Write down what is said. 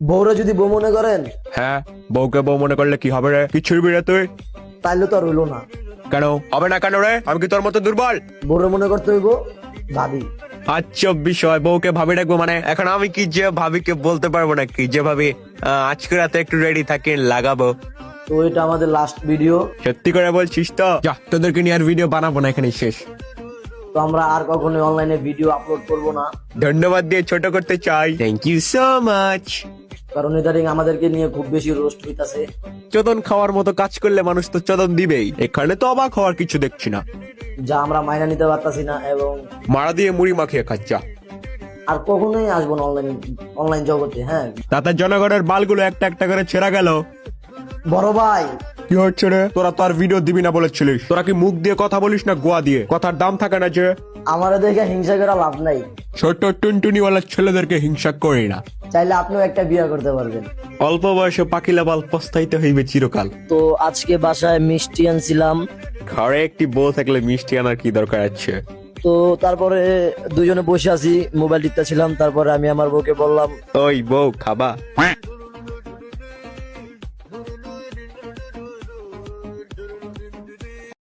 বউরা যদি বউ মনে করেন, হ্যাঁ, বউকে বউ মনে করলে কি হবে রে? কি ছুড়বি রে তুই? তাইলে তো আর হইলো না। কেন হবে না কেন রে? আমি কি তোর মতো দুর্বল? বউরে মনে করতে হইব ভাবি। আচ্ছা, বিষয় বউকে ভাবি ডাকবো মানে? এখন আমি কি যে ভাবিকে বলতে পারবো নাকি যে ভাবি আজকে রাতে একটু রেডি থাকি, লাগাবো? তো এটা আমাদের লাস্ট ভিডিও। সত্যি করে বলছিস তো? যা, তোদেরকে নিয়ে আর ভিডিও বানাবো না, এখানে শেষ। তো আমরা আর কখনো অনলাইনে ভিডিও আপলোড করব না, ধন্যবাদ দিয়ে ছোট করতে চাই। Thank you so much. কারণ ইদারিং আমাদেরকে নিয়ে খুব বেশি রোস্ট হইতাছে। চোদন খাওয়ার মতো কাজ করলে মানুষ তো চোদন দিবেই। এখানে তো অবাক হওয়ার কিছু দেখছি না। যা আমরা মাইনা নিতে পারতাছি না, এবং মারা দিয়ে মুড়ি মাখিয়ে খাচ্ছা। আর কখনোই আসবো না অনলাইন জগতে। হ্যাঁ তাতে জনগণের বালগুলো একটা একটা করে ছেঁড়া গেল। বড় ভাই, কি হচ্ছে রে? তোরা তো আর ভিডিও দিবি না বলেছিলিস। তোরা কি মুখ দিয়ে কথা বলিস না গোয়া দিয়ে? কথার দাম থাকে না যে? আমার দেখে হিংসা করে লাভ নাই। ছোট টুনটুনিওয়ালা ছেলেদেরকে হিংসা করি না। চাইলে আপনিও একটা বিয়ে করতে পারবেন। অল্প বয়সে পাকিলা বাল পস্তাইতে হইবে চিরকাল। তো আজকে বাসায় মিষ্টি আনছিলাম। ঘরে একটি বউ থাকলে মিষ্টি আনার কি দরকার আছে? তো তারপরে দুজনে বসে আছি, মোবাইল টিপতেছিলাম। তারপরে আমি আমার বউকে বললাম, ওই বউ খাবা?